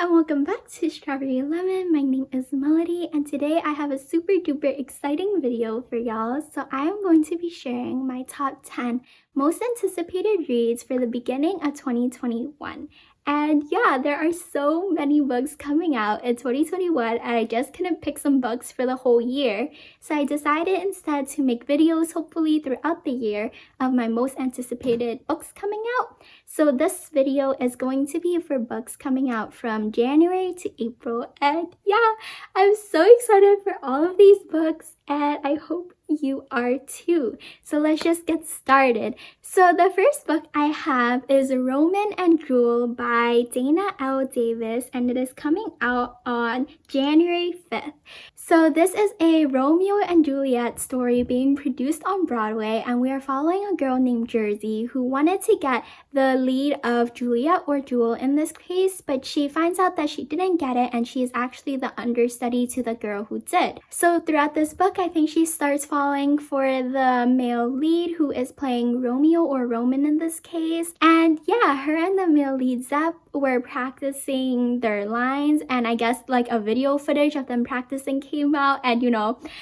and welcome back to Strawberry Lemon. My name is Melody, and today I have a super duper exciting video for y'all. So I am going to be sharing my top 10 most anticipated reads for the beginning of 2021. And yeah, there are so many books coming out in 2021, and I just couldn't pick some books for the whole year. So I decided instead to make videos, hopefully throughout the year, of my most anticipated books coming out. So this video is going to be for books coming out from January to April. And yeah, I'm so excited for all of these books, and I hope you are too. So let's just get started. So the first book I have is Roman and Jewel by Dana L. Davis, and it is coming out on January 5th. So this is a Romeo and Juliet story being produced on Broadway, and we are following a girl named Jersey who wanted to get the lead of Juliet or Jewel in this case, but she finds out that she didn't get it, and she is actually the understudy to the girl who did. So throughout this book, I think she starts falling for the male lead who is playing Romeo or Roman in this case. And yeah, her and the male lead Zepp were practicing their lines, and I guess like a video footage of them practicing came out, and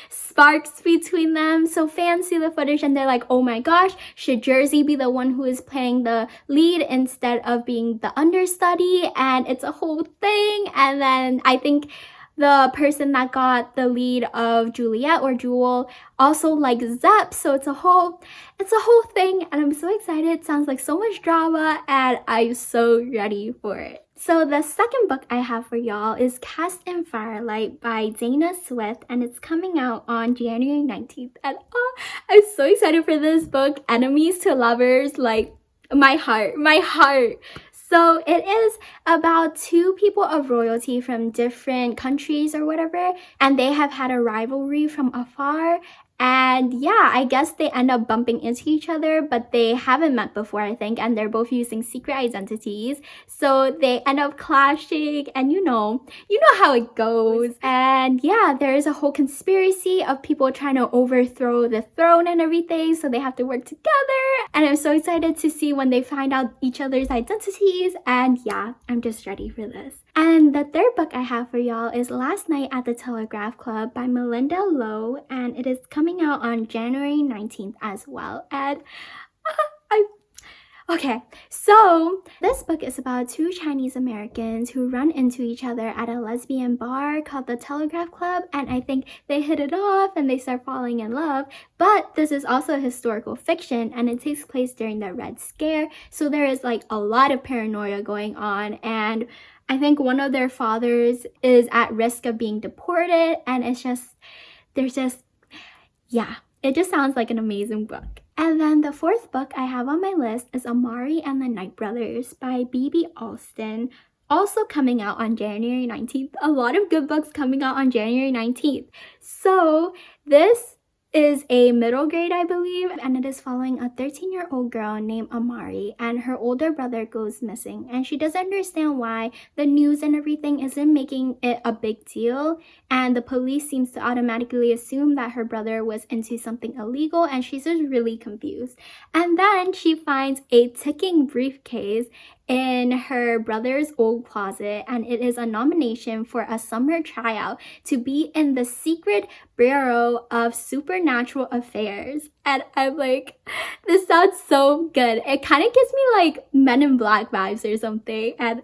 sparks between them. So fans see the footage and they're like, oh my gosh, should Jersey be the one who is playing the lead instead of being the understudy? And it's a whole thing. And then I think the person that got the lead of Juliet or Jewel also likes Zepp, so it's a whole thing, and I'm so excited. It sounds like so much drama, and I'm so ready for it. So the second book I have for y'all is Cast in Firelight by Dana Swift, and it's coming out on January 19th. And I'm so excited for this book. Enemies to lovers, like my heart. So it is about two people of royalty from different countries or whatever, and they have had a rivalry from afar. And yeah, I guess they end up bumping into each other, but they haven't met before, I think, and they're both using secret identities. So they end up clashing, and you know how it goes. And yeah, there is a whole conspiracy of people trying to overthrow the throne and everything, so they have to work together. And I'm so excited to see when they find out each other's identities, and yeah, I'm just ready for this. And the third book I have for y'all is Last Night at the Telegraph Club by Malinda Lo, and it is coming out on January 19th as well. And okay, so this book is about two Chinese Americans who run into each other at a lesbian bar called the Telegraph Club, and I think they hit it off and they start falling in love. But this is also historical fiction, and it takes place during the Red Scare, so there is like a lot of paranoia going on, and I think one of their fathers is at risk of being deported, and it just sounds like an amazing book. And then the fourth book I have on my list is Amari and the Night Brothers by B.B. Alston, also coming out on January 19th. A lot of good books coming out on January 19th. So this is a middle grade, I believe, and it is following a 13-year-old girl named Amari, and her older brother goes missing, and she doesn't understand why the news and everything isn't making it a big deal, and the police seems to automatically assume that her brother was into something illegal, and she's just really confused. And then she finds a ticking briefcase in her brother's old closet, and it is a nomination for a summer tryout to be in the secret Bureau of Supernatural Affairs. And I'm like, this sounds so good. It kind of gives me like Men in Black vibes or something, and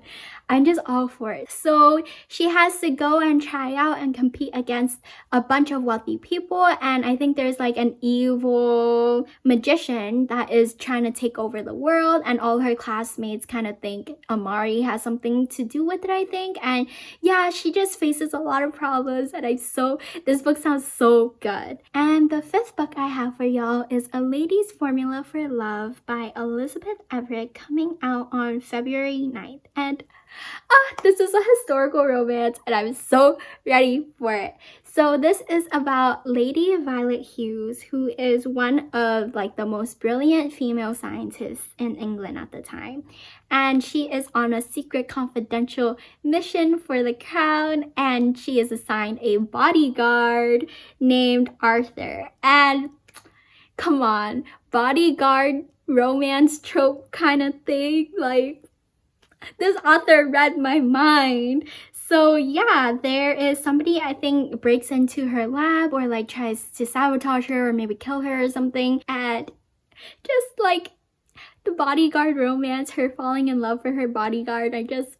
I'm just all for it. So she has to go and try out and compete against a bunch of wealthy people, and I think there's like an evil magician that is trying to take over the world, and all her classmates kind of think Amari has something to do with it, I think. And yeah, she just faces a lot of problems, and this book sounds so good. And the fifth book I have for y'all is A Lady's Formula for Love by Elizabeth Everett, coming out on February 9th. And this is a historical romance, and I'm so ready for it. So this is about Lady Violet Hughes, who is one of like the most brilliant female scientists in England at the time. And she is on a secret confidential mission for the crown, and she is assigned a bodyguard named Arthur. And come on, bodyguard romance trope kind of thing, like This author read my mind. So yeah, there is somebody I think breaks into her lab or like tries to sabotage her or maybe kill her or something, and just like the bodyguard romance, her falling in love for her bodyguard, I'm just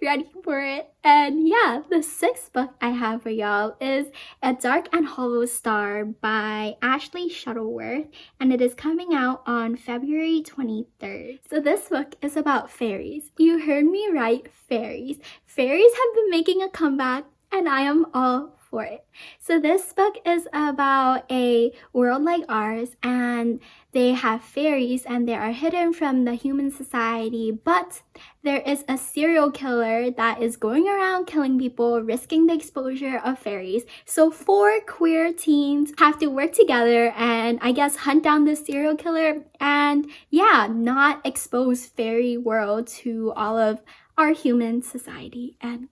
ready for it. And yeah, the sixth book I have for y'all is A Dark and Hollow Star by Ashley Shuttleworth, and it is coming out on February 23rd. So this book is about fairies. You heard me right, fairies. Fairies have been making a comeback, and I am all for it. So this book is about a world like ours, and they have fairies and they are hidden from the human society, but there is a serial killer that is going around killing people, risking the exposure of fairies. So 4 queer teens have to work together and I guess hunt down this serial killer and yeah, not expose fairy world to all of our human society. And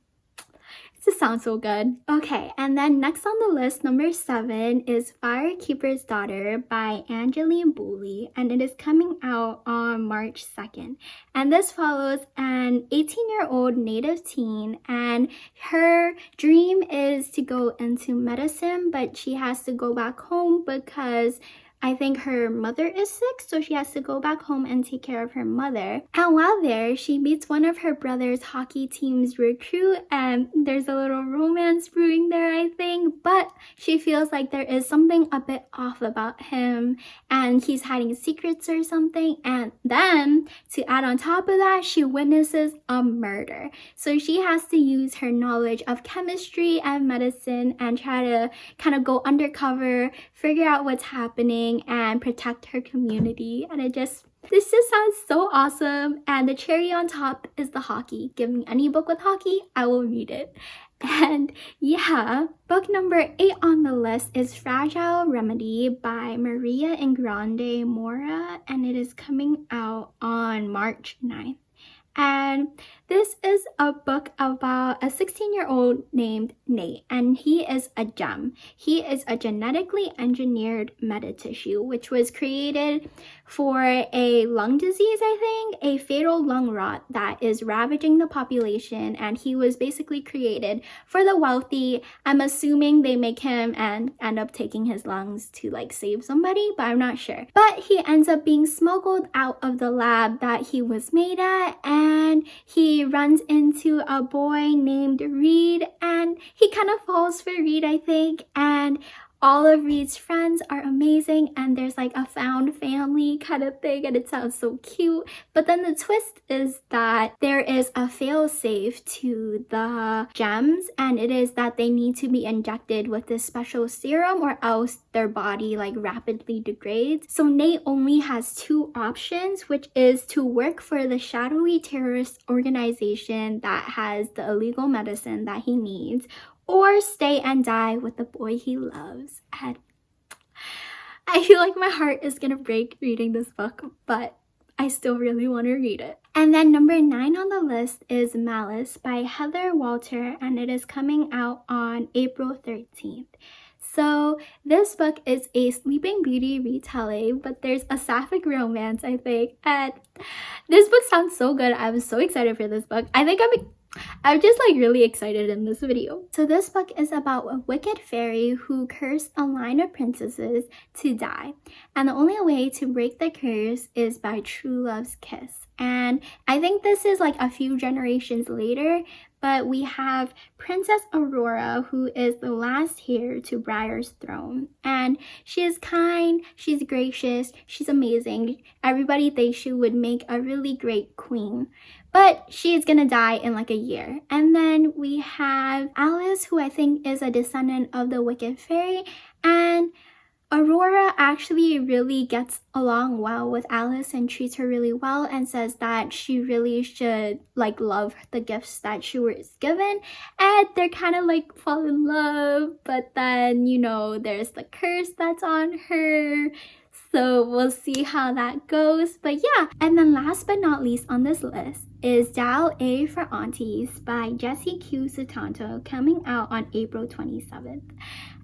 this sounds so good. Okay, and then next on the list, number 7 is Firekeeper's Daughter by Angeline Boulley, and it is coming out on March 2nd. And this follows an 18-year-old native teen, and her dream is to go into medicine, but she has to go back home because I think her mother is sick, so she has to go back home and take care of her mother. And while there, she meets one of her brother's hockey team's recruit, and there's a little romance brewing there, I think. But she feels like there is something a bit off about him, and he's hiding secrets or something. And then, to add on top of that, she witnesses a murder. So she has to use her knowledge of chemistry and medicine and try to kind of go undercover, figure out what's happening, and protect her community. And this just sounds so awesome. And the cherry on top is the hockey. Give me any book with hockey, I will read it. And yeah, book number 8 on the list is Fragile Remedy by Maria Ingrande Mora, and it is coming out on March 9th. And this is a book about a 16-year-old named Nate, and he is a gem. He is a genetically engineered metatissue, which was created for a lung disease, I think, a fatal lung rot that is ravaging the population, and he was basically created for the wealthy. I'm assuming they make him and end up taking his lungs to like save somebody, but I'm not sure. But he ends up being smuggled out of the lab that he was made at, and he runs into a boy named Reed, and he kind of falls for Reed, I think, and all of Reed's friends are amazing, and there's like a found family kind of thing, and it sounds so cute. But then the twist is that there is a fail-safe to the gems, and it is that they need to be injected with this special serum or else their body like rapidly degrades. So Nate only has 2 options, which is to work for the shadowy terrorist organization that has the illegal medicine that he needs, or stay and die with the boy he loves. And I feel like my heart is gonna break reading this book, but I still really want to read it. And then number 9 on the list is Malice by Heather Walter, and it is coming out on April 13th. So this book is a Sleeping Beauty retelling, but there's a sapphic romance, I think. And this book sounds so good. I was so excited for this book. I think I'm just like really excited in this video. So this book is about a wicked fairy who cursed a line of princesses to die. And the only way to break the curse is by true love's kiss. And I think this is like a few generations later, but we have Princess Aurora, who is the last heir to Briar's throne. And she is kind, she's gracious, she's amazing. Everybody thinks she would make a really great queen. But she is gonna die in like a year. And then we have Alice, who I think is a descendant of the Wicked Fairy. And Aurora actually really gets along well with Alice and treats her really well and says that she really should like love the gifts that she was given. And they're kind of like fall in love, but then, you know, there's the curse that's on her. So we'll see how that goes. But yeah, and then last but not least on this list is Dial A for Aunties by Jessie Q Sutanto, coming out on April 27th.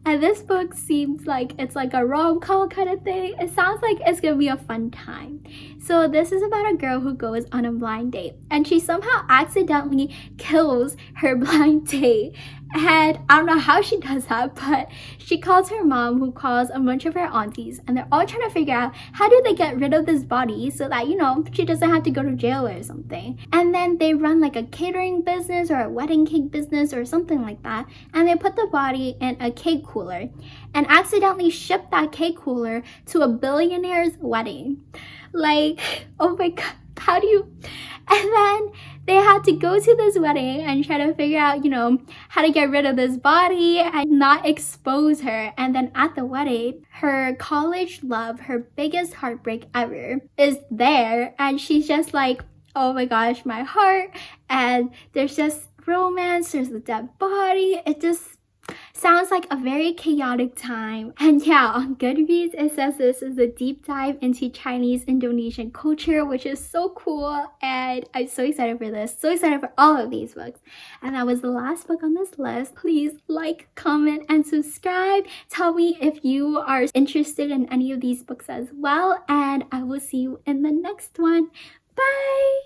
And this book seems like it's like a rom-com kind of thing. It sounds like it's gonna be a fun time. So this is about a girl who goes on a blind date and she somehow accidentally kills her blind date. And I don't know how she does that, but she calls her mom, who calls a bunch of her aunties, and they're all trying to figure out how do they get rid of this body so that, you know, she doesn't have to go to jail or something. And then they run like a catering business or a wedding cake business or something like that, and they put the body in a cake cooler and accidentally ship that cake cooler to a billionaire's wedding. Like, oh my god, how do you... And then they had to go to this wedding and try to figure out, you know, how to get rid of this body and not expose her. And then at the wedding, her college love, her biggest heartbreak ever, is there. And she's just like, oh my gosh, my heart. And there's just romance, there's the dead body. It just sounds like a very chaotic time. And yeah, on Goodreads it says this is a deep dive into Chinese Indonesian culture, which is so cool, and I'm so excited for this, so excited for all of these books. And that was the last book on this list. Please like, comment, and subscribe. Tell me if you are interested in any of these books as well, and I will see you in the next one. Bye!